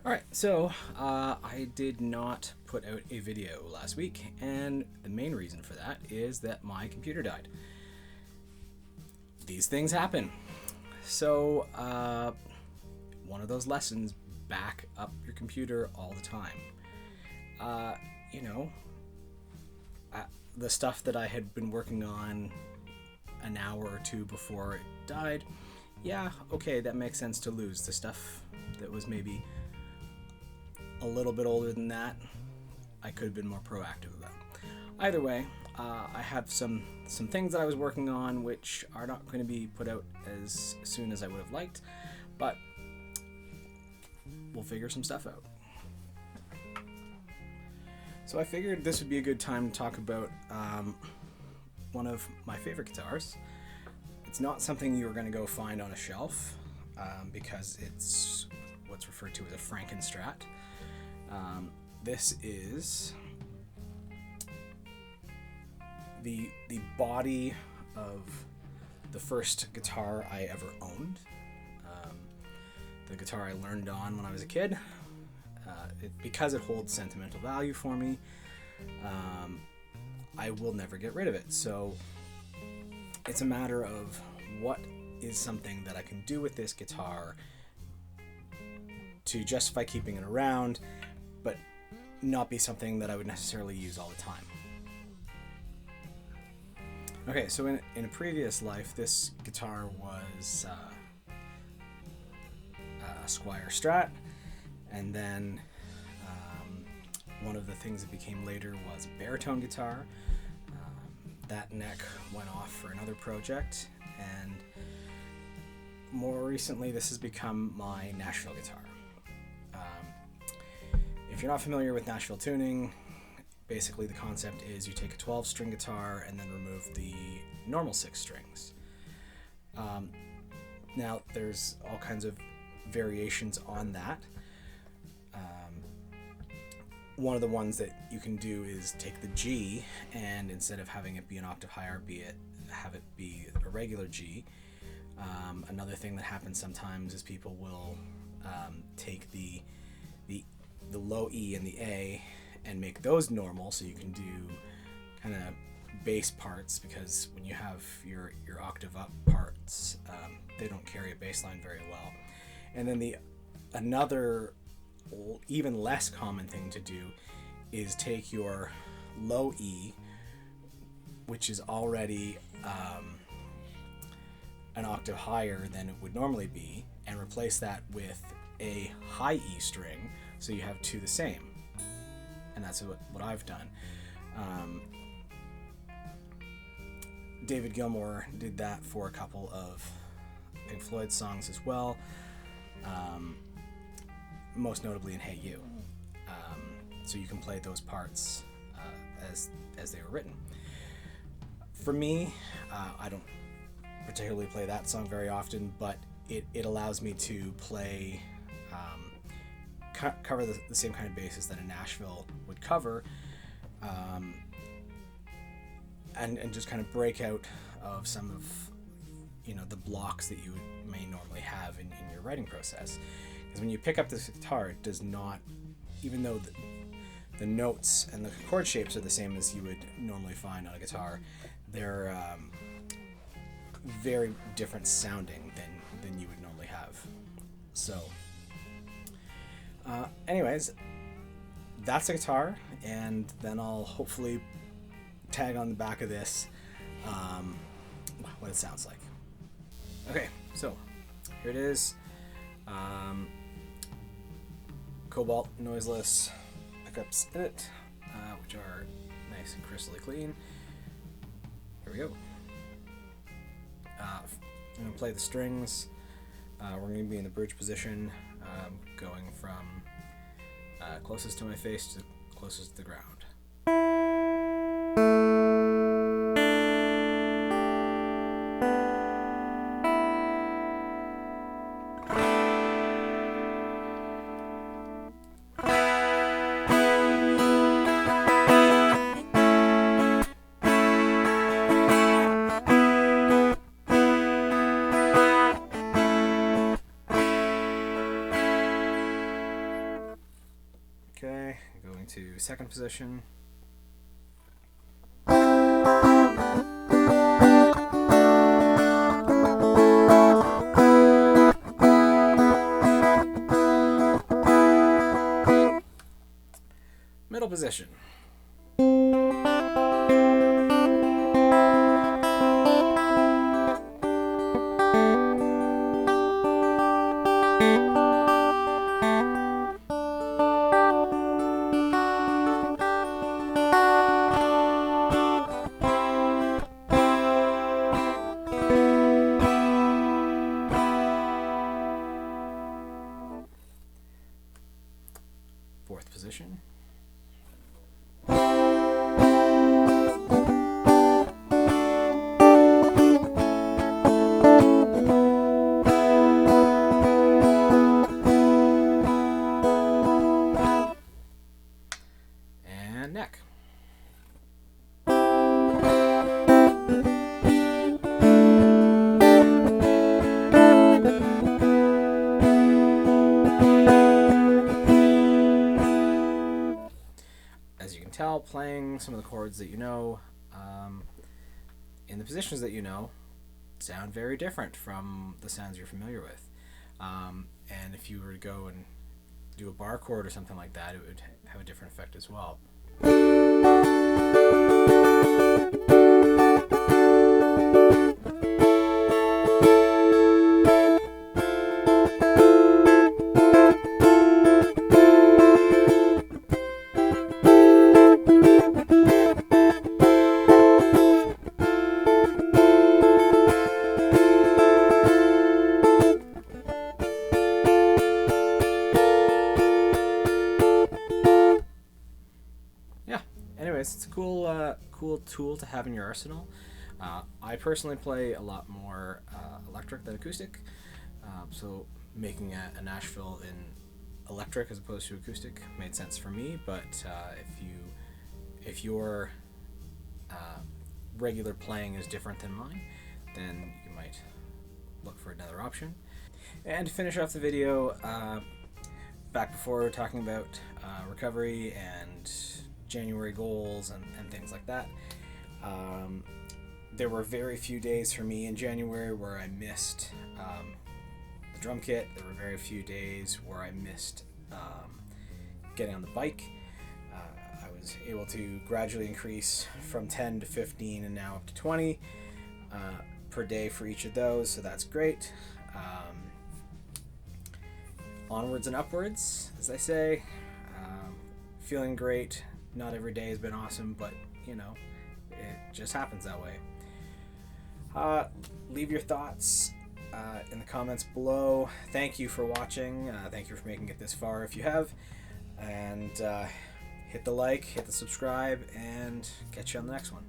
All right, so I did not put out a video last week, and the main reason for that is that my computer died. These things happen. So, one of those lessons, back up your computer all the time. The stuff that I had been working on an hour or two before it died, yeah, okay, that makes sense to lose. The stuff that was maybe a little bit older than that, I could have been more proactive about. Either way, I have some things that I was working on which are not going to be put out as soon as I would have liked, but we'll figure some stuff out. So I figured this would be a good time to talk about one of my favorite guitars. It's not something you're going to go find on a shelf because it's what's referred to as a Frankenstrat. This is the body of the first guitar I ever owned. The guitar I learned on when I was a kid. Because it holds sentimental value for me, I will never get rid of it. So it's a matter of what is something that I can do with this guitar to justify keeping it around, but not be something that I would necessarily use all the time. Okay, so in a previous life, this guitar was a Squier Strat, and then one of the things that became later was a baritone guitar. That neck went off for another project, and more recently this has become my Nashville guitar. If you're not familiar with Nashville tuning, basically the concept is you take a 12-string guitar and then remove the normal 6 strings. Now there's all kinds of variations on that. One of the ones that you can do is take the G, and instead of having it be an octave higher, have it be a regular G. Another thing that happens sometimes is people will take the low E and the A and make those normal, so you can do kind of bass parts, because when you have your octave up parts, they don't carry a bass line very well. And then another even less common thing to do is take your low E, which is already an octave higher than it would normally be, and replace that with a high E string, so you have two the same. And that's what I've done. David Gilmour did that for a couple of Pink Floyd songs as well. Most notably in Hey You. So you can play those parts as they were written. For me, I don't particularly play that song very often, but it allows me to play, cover the same kind of bases that a Nashville would cover, and just kind of break out of some of the blocks that you may normally have in your writing process. Because when you pick up this guitar, it does not, even though the notes and the chord shapes are the same as you would normally find on a guitar, they're very different sounding than you would normally have. So, anyways, that's the guitar, and then I'll hopefully tag on the back of this what it sounds like. Okay, so here it is. Cobalt noiseless pickups in it, which are nice and crystally clean. Here we go. I'm going to play the strings. We're going to be in the bridge position, going from closest to my face to closest to the ground. Okay, going to second position. Middle position. Fourth position. And neck. As you can tell, playing some of the chords that you know in the positions that you know sound very different from the sounds you're familiar with. And if you were to go and do a bar chord or something like that, it would have a different effect as well. Anyways, it's a cool tool to have in your arsenal. I personally play a lot more electric than acoustic, so making a Nashville in electric as opposed to acoustic made sense for me. But if your regular playing is different than mine, then you might look for another option. And to finish off the video, back before we were talking about recovery and January goals and things like that. There were very few days for me in January where I missed the drum kit. There were very few days where I missed getting on the bike. I was able to gradually increase from 10 to 15 and now up to 20 per day for each of those, so that's great. Onwards and upwards, as I say. Feeling great. Not every day has been awesome, but you know, it just happens that way. Leave your thoughts in the comments below. Thank you for watching. Thank you for making it this far if you have. And hit the like, hit the subscribe, and catch you on the next one.